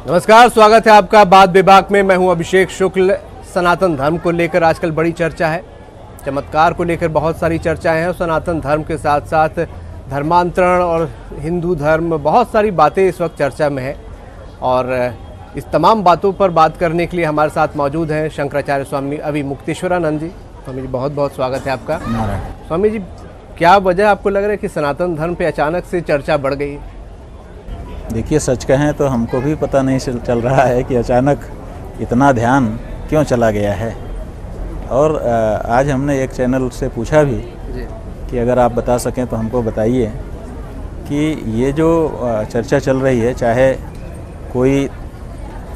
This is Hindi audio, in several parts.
नमस्कार, स्वागत है आपका बात विभाग में। मैं हूं अभिषेक शुक्ल। सनातन धर्म को लेकर आजकल बड़ी चर्चा है, चमत्कार को लेकर बहुत सारी चर्चाएं हैं और सनातन धर्म के साथ साथ धर्मांतरण और हिंदू धर्म, बहुत सारी बातें इस वक्त चर्चा में है। और इस तमाम बातों पर बात करने के लिए हमारे साथ मौजूद हैं शंकराचार्य स्वामी अविमुक्तेश्वरानंद जी। स्वामी जी, बहुत बहुत स्वागत है आपका। स्वामी जी, क्या वजह आपको लग रहा है कि सनातन धर्म पे अचानक से चर्चा बढ़ गई? देखिए, सच कहें तो हमको भी पता नहीं चल रहा है कि अचानक इतना ध्यान क्यों चला गया है। और आज हमने एक चैनल से पूछा भी कि अगर आप बता सकें तो हमको बताइए कि ये जो चर्चा चल रही है, चाहे कोई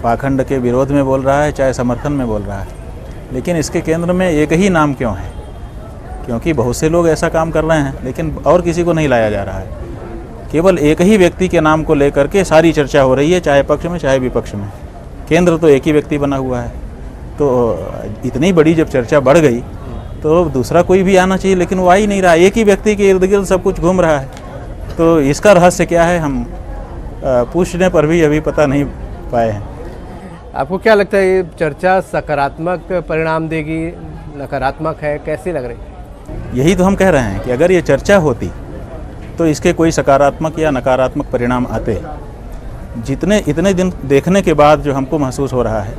पाखंड के विरोध में बोल रहा है चाहे समर्थन में बोल रहा है, लेकिन इसके केंद्र में एक ही नाम क्यों है? क्योंकि बहुत से लोग ऐसा काम कर रहे हैं लेकिन और किसी को नहीं लाया जा रहा है। केवल एक ही व्यक्ति के नाम को लेकर के सारी चर्चा हो रही है, चाहे पक्ष में चाहे विपक्ष में। केंद्र तो एक ही व्यक्ति बना हुआ है। तो इतनी बड़ी जब चर्चा बढ़ गई तो दूसरा कोई भी आना चाहिए, लेकिन वो आ ही नहीं रहा। एक ही व्यक्ति के इर्द गिर्द सब कुछ घूम रहा है। तो इसका रहस्य क्या है, हम पूछने पर भी अभी पता नहीं पाए हैं। आपको क्या लगता है, ये चर्चा सकारात्मक परिणाम देगी, नकारात्मक है, कैसी लग रही? यही तो हम कह रहे हैं कि अगर ये चर्चा होती तो इसके कोई सकारात्मक या नकारात्मक परिणाम आते। इतने दिन देखने के बाद जो हमको महसूस हो रहा है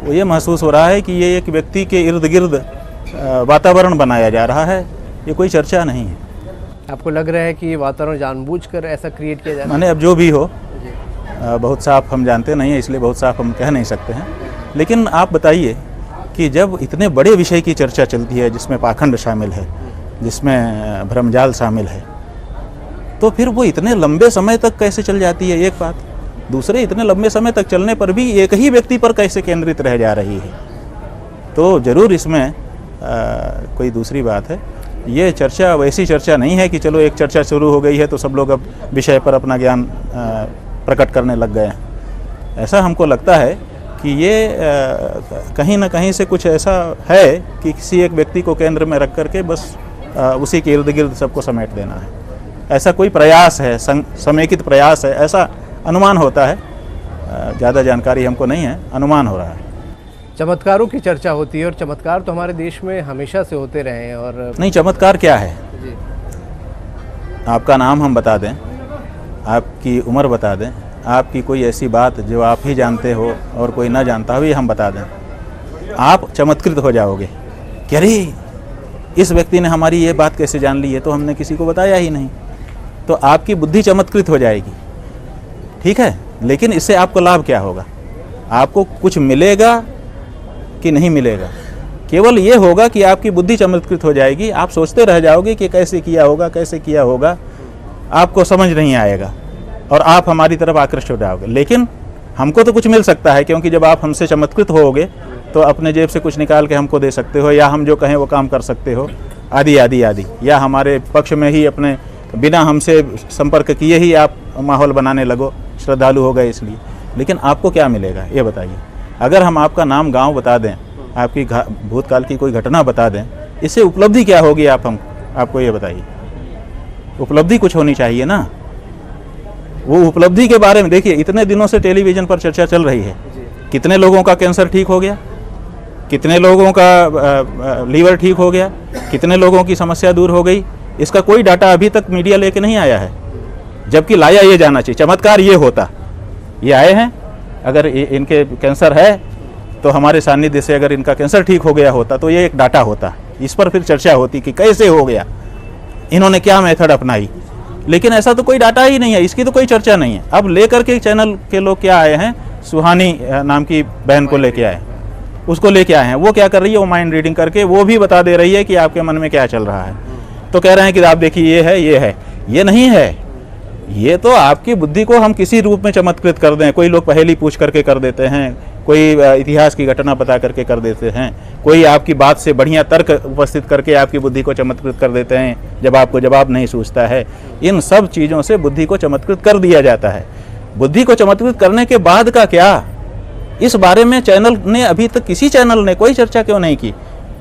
वो ये महसूस हो रहा है कि ये एक व्यक्ति के इर्द गिर्द वातावरण बनाया जा रहा है, ये कोई चर्चा नहीं है। आपको लग रहा है कि ये वातावरण जानबूझकर ऐसा क्रिएट किया जा रहा है? माने अब जो भी हो, बहुत साफ हम जानते नहीं हैं, इसलिए बहुत साफ हम कह नहीं सकते हैं। लेकिन आप बताइए कि जब इतने बड़े विषय की चर्चा चलती है, जिसमें पाखंड शामिल है, जिसमें भ्रमजाल शामिल है, तो फिर वो इतने लंबे समय तक कैसे चल जाती है? एक बात। दूसरे, इतने लंबे समय तक चलने पर भी एक ही व्यक्ति पर कैसे केंद्रित रह जा रही है? तो ज़रूर इसमें कोई दूसरी बात है। ये चर्चा वैसी चर्चा नहीं है कि चलो एक चर्चा शुरू हो गई है तो सब लोग अब विषय पर अपना ज्ञान प्रकट करने लग गए हैं। ऐसा हमको लगता है कि ये कहीं ना कहीं से कुछ ऐसा है कि किसी एक व्यक्ति को केंद्र में रख करके बस उसी के इर्द गिर्द सबको समेट देना है। ऐसा कोई प्रयास है, समेकित प्रयास है, ऐसा अनुमान होता है। ज़्यादा जानकारी हमको नहीं है, अनुमान हो रहा है। चमत्कारों की चर्चा होती है और चमत्कार तो हमारे देश में हमेशा से होते रहे हैं। और नहीं, चमत्कार क्या है जी? आपका नाम हम बता दें, आपकी उम्र बता दें, आपकी कोई ऐसी बात जो आप ही जानते हो और कोई ना जानता हो, ये हम बता दें, आप चमत्कृत हो जाओगे कि अरे इस व्यक्ति ने हमारी ये बात कैसे जान ली है, तो हमने किसी को बताया ही नहीं। तो आपकी बुद्धि चमत्कृत हो जाएगी, ठीक है। लेकिन इससे आपको लाभ क्या होगा? आपको कुछ मिलेगा कि नहीं मिलेगा? केवल ये होगा कि आपकी बुद्धि चमत्कृत हो जाएगी। आप सोचते रह जाओगे कि कैसे किया होगा, कैसे किया होगा, आपको समझ नहीं आएगा और आप हमारी तरफ आकृष्ट हो जाओगे। लेकिन हमको तो कुछ मिल सकता है, क्योंकि जब आप हमसे चमत्कृत होगे तो अपने जेब से कुछ निकाल के हमको दे सकते हो, या हम जो कहें वो काम कर सकते हो, आदि आदि आदि। या हमारे पक्ष में ही अपने बिना हमसे संपर्क किए ही आप माहौल बनाने लगो, श्रद्धालु हो गए इसलिए। लेकिन आपको क्या मिलेगा ये बताइए? अगर हम आपका नाम गांव बता दें, आपकी भूतकाल की कोई घटना बता दें, इससे उपलब्धि क्या होगी? आपको ये बताइए। उपलब्धि कुछ होनी चाहिए ना। वो उपलब्धि के बारे में देखिए, इतने दिनों से टेलीविज़न पर चर्चा चल रही है। कितने लोगों का कैंसर ठीक हो गया, कितने लोगों का लीवर ठीक हो गया, कितने लोगों की समस्या दूर हो गई, इसका कोई डाटा अभी तक मीडिया लेके नहीं आया है। जबकि लाया ये जाना चाहिए। चमत्कार ये होता, ये आए हैं, अगर इनके कैंसर है तो हमारे सानिध्य से अगर इनका कैंसर ठीक हो गया होता तो ये एक डाटा होता, इस पर फिर चर्चा होती कि कैसे हो गया, इन्होंने क्या मेथड अपनाई। लेकिन ऐसा तो कोई डाटा ही नहीं है, इसकी तो कोई चर्चा नहीं है। अब लेकर के चैनल के लोग क्या आए हैं, सुहानी नाम की बहन को लेके आए, उसको लेके आए हैं। वो क्या कर रही है, वो माइंड रीडिंग करके वो भी बता दे रही है कि आपके मन में क्या चल रहा है। तो कह रहे हैं कि आप देखिए ये है, ये है, ये नहीं है। ये तो आपकी बुद्धि को हम किसी रूप में चमत्कृत कर दें। कोई लोग पहेली पूछ करके कर देते हैं, कोई इतिहास की घटना बता करके कर देते हैं, कोई आपकी बात से बढ़िया तर्क उपस्थित करके आपकी बुद्धि को चमत्कृत कर देते हैं जब आपको जवाब नहीं सूझता है। इन सब चीज़ों से बुद्धि को चमत्कृत कर दिया जाता है। बुद्धि को चमत्कृत करने के बाद का क्या, इस बारे में चैनल ने अभी तक, किसी चैनल ने कोई चर्चा क्यों नहीं की?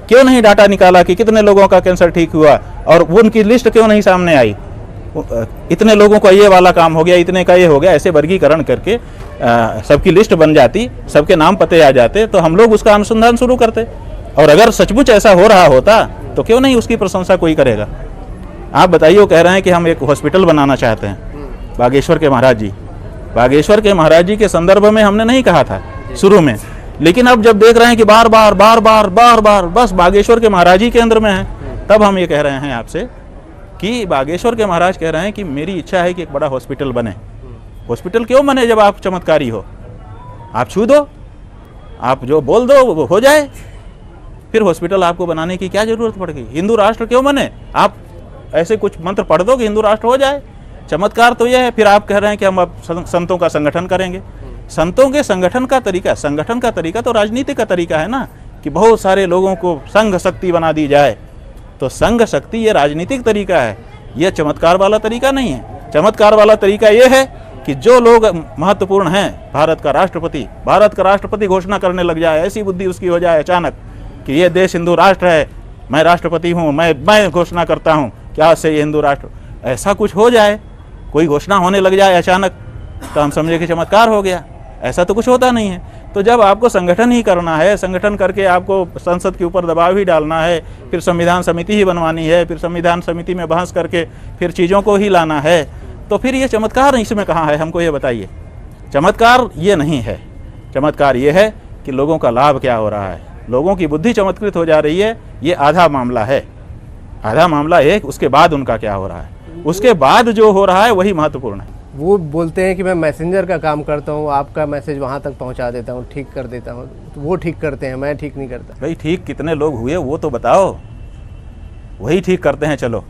क्यों नहीं डाटा निकाला कि कितने लोगों का कैंसर ठीक हुआ, और वो उनकी लिस्ट क्यों नहीं सामने आई? इतने लोगों का ये वाला काम हो गया, इतने का ये हो गया, ऐसे वर्गीकरण करके सबकी लिस्ट बन जाती, सबके नाम पते आ जाते, तो हम लोग उसका अनुसंधान शुरू करते। और अगर सचमुच ऐसा हो रहा होता तो क्यों नहीं उसकी प्रशंसा कोई करेगा। आप बताइए, वो कह रहे हैं कि हम एक हॉस्पिटल बनाना चाहते हैं, बागेश्वर के महाराज जी। बागेश्वर के महाराज जी के संदर्भ में हमने नहीं कहा था शुरू में, लेकिन अब जब देख रहे हैं कि बार बार बस बागेश्वर के महाराज जी के अंदर में है, तब हम ये कह रहे हैं आपसे कि बागेश्वर के महाराज कह रहे हैं कि मेरी इच्छा है कि एक बड़ा हॉस्पिटल बने। हॉस्पिटल क्यों बने जब आप चमत्कारी हो? आप छू दो, आप जो बोल दो वो हो जाए, फिर हॉस्पिटल आपको बनाने की क्या जरूरत पड़ गई? हिंदू राष्ट्र क्यों बने? आप ऐसे कुछ मंत्र पढ़ दो कि हिंदू राष्ट्र हो जाए। चमत्कार तो यह है। फिर आप कह रहे हैं कि हम अब संतों का संगठन करेंगे। संतों के संगठन का तरीका तो राजनीति का तरीका है ना, कि बहुत सारे लोगों को संघ शक्ति बना दी जाए। तो संघ शक्ति ये राजनीतिक तरीका है, यह चमत्कार वाला तरीका नहीं है। चमत्कार वाला तरीका यह है कि जो लोग महत्वपूर्ण हैं, भारत का राष्ट्रपति घोषणा करने लग जाए, ऐसी बुद्धि उसकी हो जाए अचानक कि ये देश हिंदू राष्ट्र है, मैं राष्ट्रपति हूँ, मैं घोषणा करता हूँ क्या से ये हिंदू राष्ट्र, ऐसा कुछ हो जाए, कोई घोषणा होने लग जाए अचानक, तो हम समझे कि चमत्कार हो गया। ऐसा तो कुछ होता नहीं है। तो जब आपको संगठन ही करना है, संगठन करके आपको संसद के ऊपर दबाव ही डालना है, फिर संविधान समिति ही बनवानी है, फिर संविधान समिति में बहस करके फिर चीज़ों को ही लाना है, तो फिर ये चमत्कार इसमें कहाँ है? हमको ये बताइए। चमत्कार ये नहीं है। चमत्कार ये है कि लोगों का लाभ क्या हो रहा है, लोगों की बुद्धि चमत्कृत हो जा रही है, ये आधा मामला है। आधा मामला एक, उसके बाद उनका क्या हो रहा है, उसके बाद जो हो रहा है वही महत्वपूर्ण है। वो बोलते हैं कि मैं मैसेंजर का काम करता हूँ, आपका मैसेज वहाँ तक पहुँचा देता हूँ, ठीक कर देता हूँ। तो वो ठीक करते हैं, मैं ठीक नहीं करता। भाई ठीक कितने लोग हुए वो तो बताओ, वही ठीक करते हैं। चलो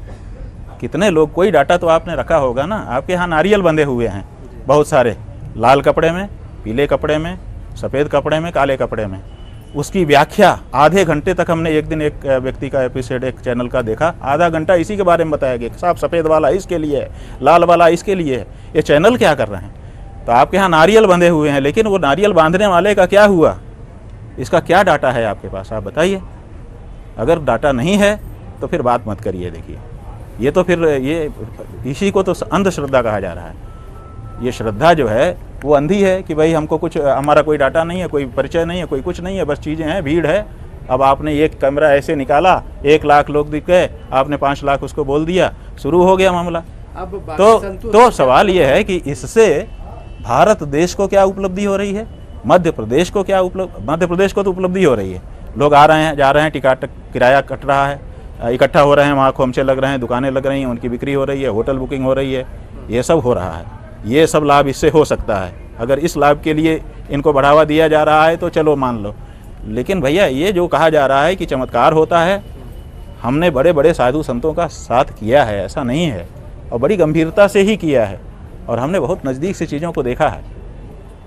कितने लोग, कोई डाटा तो आपने रखा होगा ना। आपके यहाँ नारियल बंधे हुए हैं बहुत सारे, लाल कपड़े में, पीले कपड़े में, सफ़ेद कपड़े में, काले कपड़े में। उसकी व्याख्या आधे घंटे तक हमने एक दिन एक व्यक्ति का एपिसोड एक चैनल का देखा, आधा घंटा इसी के बारे में बताया गया। साफ सफ़ेद वाला इसके लिए है, लाल वाला इसके लिए है। ये चैनल क्या कर रहे हैं? तो आपके यहाँ नारियल बंधे हुए हैं, लेकिन वो नारियल बांधने वाले का क्या हुआ, इसका क्या डाटा है आपके पास? आप बताइए। अगर डाटा नहीं है तो फिर बात मत करिए। देखिए, ये तो फिर ये इसी को तो अंधश्रद्धा कहा जा रहा है। ये श्रद्धा जो है वो अंधी है कि भाई हमको कुछ, हमारा कोई डाटा नहीं है, कोई परिचय नहीं है, कोई कुछ नहीं है, बस चीज़ें हैं, भीड़ है। अब आपने एक कैमरा ऐसे निकाला, 1 लाख लोग दिख गए, आपने 5 लाख उसको बोल दिया, शुरू हो गया मामला। अब तो सवाल ये है कि इससे भारत देश को क्या उपलब्धि हो रही है, मध्य प्रदेश को क्या मध्य प्रदेश को तो उपलब्धि हो रही है। लोग आ रहे हैं, जा रहे हैं, टिकट किराया कट रहा है, इकट्ठा हो रहे हैं, वहाँ खोमचे लग रहे हैं, दुकानें लग रही हैं, उनकी बिक्री हो रही है, होटल बुकिंग हो रही है, ये सब हो रहा है। ये सब लाभ इससे हो सकता है। अगर इस लाभ के लिए इनको बढ़ावा दिया जा रहा है तो चलो मान लो, लेकिन भैया ये जो कहा जा रहा है कि चमत्कार होता है, हमने बड़े बड़े साधु संतों का साथ किया है, ऐसा नहीं है, और बड़ी गंभीरता से ही किया है, और हमने बहुत नज़दीक से चीज़ों को देखा है।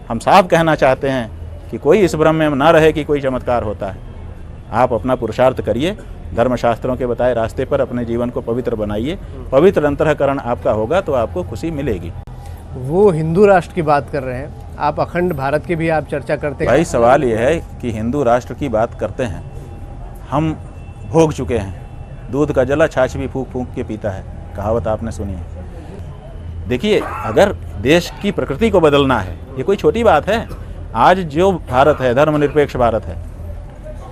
हम साफ कहना चाहते हैं कि कोई इस भ्रम में ना रहे कि कोई चमत्कार होता है। आप अपना पुरुषार्थ करिए, धर्मशास्त्रों के बताए रास्ते पर अपने जीवन को पवित्र बनाइए, पवित्र अंतःकरण आपका होगा तो आपको खुशी मिलेगी। वो हिंदू राष्ट्र की बात कर रहे हैं, आप अखंड भारत की भी आप चर्चा करते हैं। भाई सवाल ये है कि हिंदू राष्ट्र की बात करते हैं, हम भोग चुके हैं, दूध का जला छाछ भी फूंक फूंक के पीता है, कहावत आपने सुनी है। देखिए, अगर देश की प्रकृति को बदलना है, ये कोई छोटी बात है। आज जो भारत है, धर्मनिरपेक्ष भारत है,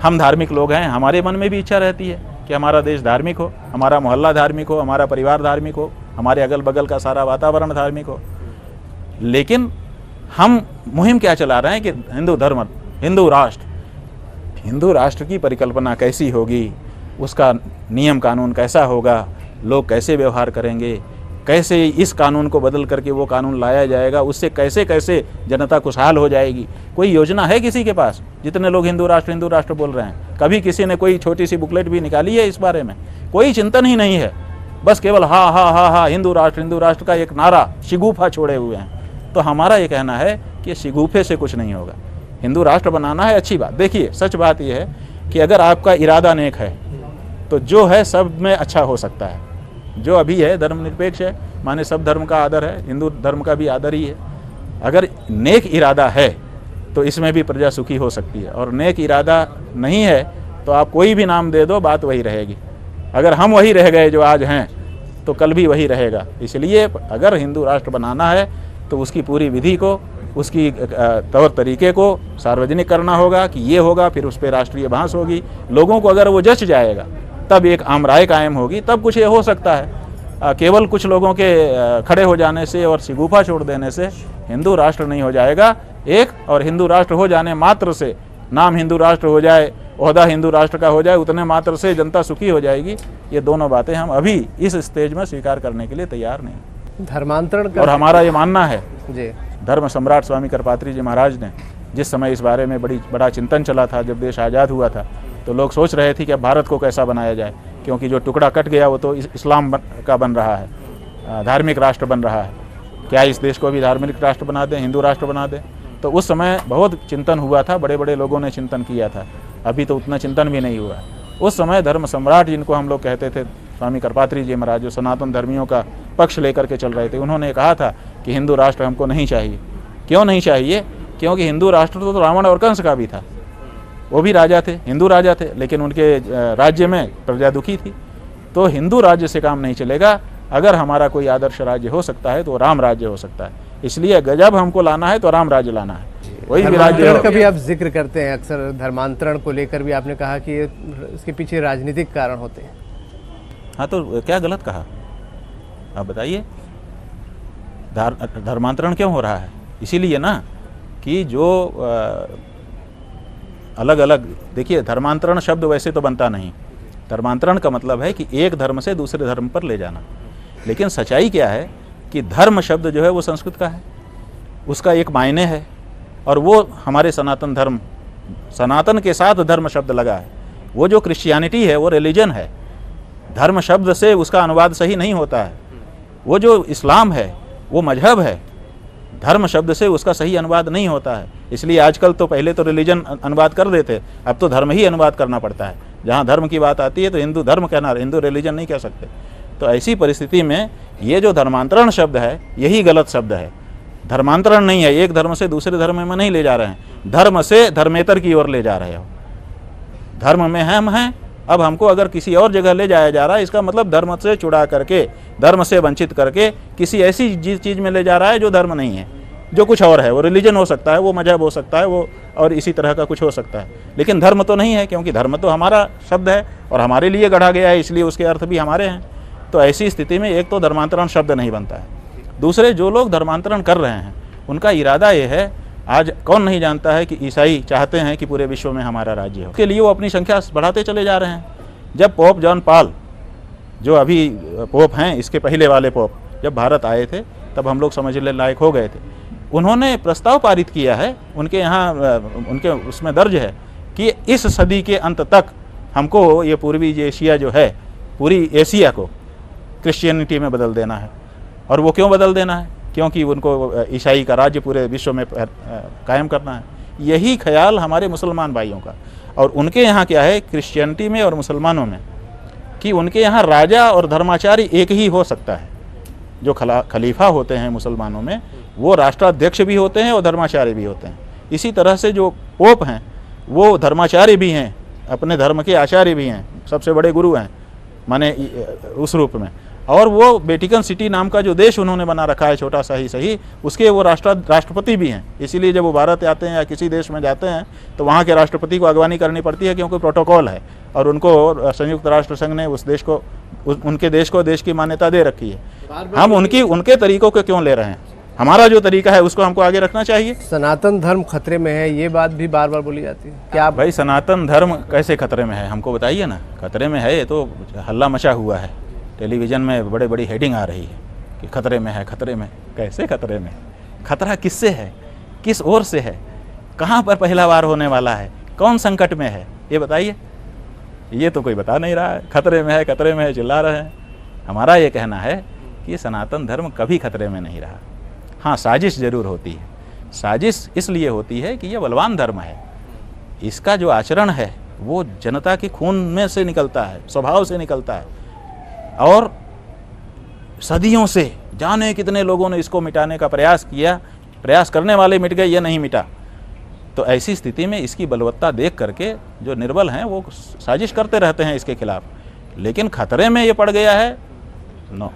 हम धार्मिक लोग हैं, हमारे मन में भी इच्छा रहती है कि हमारा देश धार्मिक हो, हमारा मोहल्ला धार्मिक हो, हमारा परिवार धार्मिक हो, हमारे अगल बगल का सारा वातावरण धार्मिक हो। लेकिन हम मुहिम क्या चला रहे हैं कि हिंदू धर्म, हिंदू राष्ट्र की परिकल्पना कैसी होगी, उसका नियम कानून कैसा होगा, लोग कैसे व्यवहार करेंगे, कैसे इस कानून को बदल करके वो कानून लाया जाएगा, उससे कैसे कैसे जनता खुशहाल हो जाएगी। कोई योजना है किसी के पास? जितने लोग हिंदू राष्ट्र बोल रहे हैं, कभी किसी ने कोई छोटी सी बुकलेट भी निकाली है इस बारे में? कोई चिंतन ही नहीं है, बस केवल हा हा हा हा हिंदू राष्ट्र का एक नारा शिगूफा छोड़े हुए हैं। तो हमारा ये कहना है कि शिगूफे से कुछ नहीं होगा। हिंदू राष्ट्र बनाना है, अच्छी बात। देखिए, सच बात यह है कि अगर आपका इरादा नेक है तो जो है सब में अच्छा हो सकता है। जो अभी है धर्मनिरपेक्ष है, माने सब धर्म का आदर है, हिंदू धर्म का भी आदर ही है। अगर नेक इरादा है तो इसमें भी प्रजा सुखी हो सकती है, और नेक इरादा नहीं है तो आप कोई भी नाम दे दो, बात वही रहेगी। अगर हम वही रह गए जो आज हैं तो कल भी वही रहेगा। इसलिए अगर हिंदू राष्ट्र बनाना है तो उसकी पूरी विधि को, उसकी तौर तरीके को सार्वजनिक करना होगा कि ये होगा, फिर उस पर राष्ट्रीय बहस होगी। लोगों को अगर वो जच जाएगा तब एक आम राय कायम होगी, तब कुछ ये हो सकता है। केवल कुछ लोगों के खड़े हो जाने से और शिगुफा छोड़ देने से हिंदू राष्ट्र नहीं हो जाएगा एक, और हिंदू राष्ट्र हो जाने मात्र से, नाम हिंदू राष्ट्र हो जाए, ओहदा हिंदू राष्ट्र का हो जाए, उतने मात्र से जनता सुखी हो जाएगी। ये दोनों बातें हम अभी इस स्टेज में स्वीकार करने के लिए तैयार नहीं। धर्मांतरण और हमारा ये मानना है, जी, धर्म सम्राट स्वामी करपात्री जी महाराज ने जिस समय इस बारे में बड़ा चिंतन चला था, जब देश आज़ाद हुआ था, तो लोग सोच रहे थे कि अब भारत को कैसा बनाया जाए, क्योंकि जो टुकड़ा कट गया वो तो इस्लाम का बन रहा है, धार्मिक राष्ट्र बन रहा है। क्या इस देश को भी धार्मिक राष्ट्र बना दें, हिंदू राष्ट्र बना दें? तो उस समय बहुत चिंतन हुआ था, बड़े बड़े लोगों ने चिंतन किया था। अभी तो उतना चिंतन भी नहीं हुआ। उस समय धर्म सम्राट जिनको हम लोग कहते थे, स्वामी करपात्री जी महाराज, जो सनातन धर्मियों का पक्ष लेकर के चल रहे थे, उन्होंने कहा था कि हिंदू राष्ट्र हमको नहीं चाहिए। क्यों नहीं चाहिए? क्योंकि हिंदू राष्ट्र तो रावण और कंस का भी था, वो भी राजा थे, हिंदू राजा थे, लेकिन उनके राज्य में प्रजा दुखी थी। तो हिंदू राज्य से काम नहीं चलेगा। अगर हमारा कोई आदर्श राज्य हो सकता है तो राम राज्य हो सकता है। इसलिए जब हमको लाना है तो राम राज्य लाना है, वही भी राज्य का भी आप जिक्र करते हैं अक्सर, धर्मांतरण को लेकर भी आपने कहा कि इसके पीछे राजनीतिक कारण होते हैं। हाँ, तो क्या गलत कहा आप बताइए? धर्मांतरण क्यों हो रहा है? इसीलिए ना कि जो अलग अलग, देखिए धर्मांतरण शब्द वैसे तो बनता नहीं। धर्मांतरण का मतलब है कि एक धर्म से दूसरे धर्म पर ले जाना। लेकिन सच्चाई क्या है कि धर्म शब्द जो है वो संस्कृत का है, उसका एक मायने है, और वो हमारे सनातन धर्म, सनातन के साथ धर्म शब्द लगा है। वो जो क्रिश्चियनिटी है वो रिलीजन है, धर्म शब्द से उसका अनुवाद सही नहीं होता है। वो जो इस्लाम है वो मजहब है, धर्म शब्द से उसका सही अनुवाद नहीं होता है। इसलिए आजकल तो, पहले तो रिलीजन अनुवाद कर देते, अब तो धर्म ही अनुवाद करना पड़ता है। जहाँ धर्म की बात आती है तो हिंदू धर्म कहना, हिंदू रिलीजन नहीं कह सकते। तो ऐसी परिस्थिति में ये जो धर्मांतरण शब्द है यही गलत शब्द है। धर्मांतरण नहीं है, एक धर्म से दूसरे धर्म में नहीं ले जा रहे हैं, धर्म से धर्मेतर की ओर ले जा रहे हो। धर्म में हम हैं, अब हमको अगर किसी और जगह ले जाया जा रहा है, इसका मतलब धर्म से छुड़ा करके, धर्म से वंचित करके किसी ऐसी चीज़ में ले जा रहा है जो धर्म नहीं है, जो कुछ और है। वो रिलीजन हो सकता है, वो मजहब हो सकता है, वो और इसी तरह का कुछ हो सकता है, लेकिन धर्म तो नहीं है, क्योंकि धर्म तो हमारा शब्द है और हमारे लिए गढ़ा गया है, इसलिए उसके अर्थ भी हमारे हैं। तो ऐसी स्थिति में एक तो धर्मांतरण शब्द नहीं बनता है। दूसरे, जो लोग धर्मांतरण कर रहे हैं उनका इरादा ये है, आज कौन नहीं जानता है कि ईसाई चाहते हैं कि पूरे विश्व में हमारा राज्य हो। उसके लिए वो अपनी संख्या बढ़ाते चले जा रहे हैं। जब पोप जॉन पॉल, जो अभी पोप हैं, इसके पहले वाले पोप जब भारत आए थे तब हम लोग समझने लायक हो गए थे। उन्होंने प्रस्ताव पारित किया है, उनके यहाँ उनके उसमें दर्ज है कि इस सदी के अंत तक हमको ये पूर्वी एशिया जो है, पूरी एशिया को क्रिश्चियनिटी में बदल देना है। और वो क्यों बदल देना है? क्योंकि उनको ईसाई का राज्य पूरे विश्व में कायम करना है। यही ख्याल हमारे मुसलमान भाइयों का। और उनके यहाँ क्या है क्रिश्चियनिटी में और मुसलमानों में, कि उनके यहाँ राजा और धर्माचारी एक ही हो सकता है। जो खलीफा होते हैं मुसलमानों में, वो राष्ट्राध्यक्ष भी होते हैं और धर्माचार्य भी होते हैं। इसी तरह से जो पोप हैं वो धर्माचार्य भी हैं, अपने धर्म के आचार्य भी हैं, सबसे बड़े गुरु हैं माने उस रूप में। और वो वेटिकन सिटी नाम का जो देश उन्होंने बना रखा है, छोटा सा ही सही, उसके वो राष्ट्रपति भी हैं। इसीलिए जब वो भारत आते हैं या किसी देश में जाते हैं तो वहाँ के राष्ट्रपति को अगवानी करनी पड़ती है, क्योंकि प्रोटोकॉल है और उनको संयुक्त राष्ट्र संघ ने उस देश को, उनके देश को देश की मान्यता दे रखी है। हम उनके तरीकों को क्यों ले रहे हैं? हमारा जो तरीका है उसको हमको आगे रखना चाहिए। सनातन धर्म खतरे में है, ये बात भी बार बार बोली जाती है। क्या भाई सनातन धर्म कैसे खतरे में है, हमको बताइए ना। खतरे में है, ये तो हल्ला मचा हुआ है, टेलीविज़न में बड़े बड़ी हेडिंग आ रही है कि खतरे में है। खतरे में कैसे? खतरे में खतरा किससे है, किस ओर से है, कहाँ पर पहला वार होने वाला है, कौन संकट में है, ये बताइए। ये तो कोई बता नहीं रहा है। खतरे में है, खतरे में है चिल्ला रहे हैं। हमारा ये कहना है कि सनातन धर्म कभी खतरे में नहीं रहा। हाँ, साजिश जरूर होती है। साजिश इसलिए होती है कि यह बलवान धर्म है, इसका जो आचरण है वो जनता के खून में से निकलता है, स्वभाव से निकलता है, और सदियों से जाने कितने लोगों ने इसको मिटाने का प्रयास किया, प्रयास करने वाले मिट गए, ये नहीं मिटा। तो ऐसी स्थिति में इसकी बलवत्ता देख करके जो निर्बल हैं वो साजिश करते रहते हैं इसके खिलाफ। लेकिन खतरे में ये पड़ गया है, नो,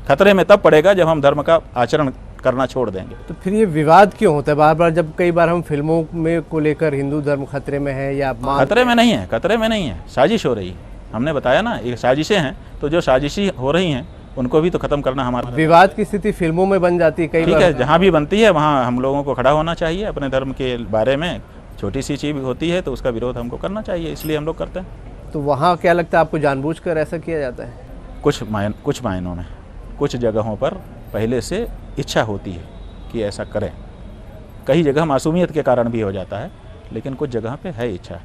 खतरे में तब पड़ेगा जब हम धर्म का आचरण करना छोड़ देंगे। तो फिर ये विवाद क्यों होता है बार बार, जब कई बार हम फिल्मों में को लेकर हिंदू धर्म खतरे में है या खतरे में नहीं है, खतरे में नहीं है, साजिश हो रही है। हमने बताया ना, ये साजिशें हैं, तो जो साजिशी हो रही हैं उनको भी तो खत्म करना हमारा। विवाद की स्थिति फिल्मों में बन जाती है कई ठीक बार। है, जहाँ भी बनती है वहाँ हम लोगों को खड़ा होना चाहिए। अपने धर्म के बारे में छोटी सी चीज़ होती है तो उसका विरोध हमको करना चाहिए, इसलिए हम लोग करते हैं। तो वहाँ क्या लगता है आपको, जानबूझकर ऐसा किया जाता है? कुछ मायनों में, कुछ जगहों पर पहले से इच्छा होती है कि ऐसा करें। कई जगह मासूमियत के कारण भी हो जाता है, लेकिन कुछ जगह पे है इच्छा।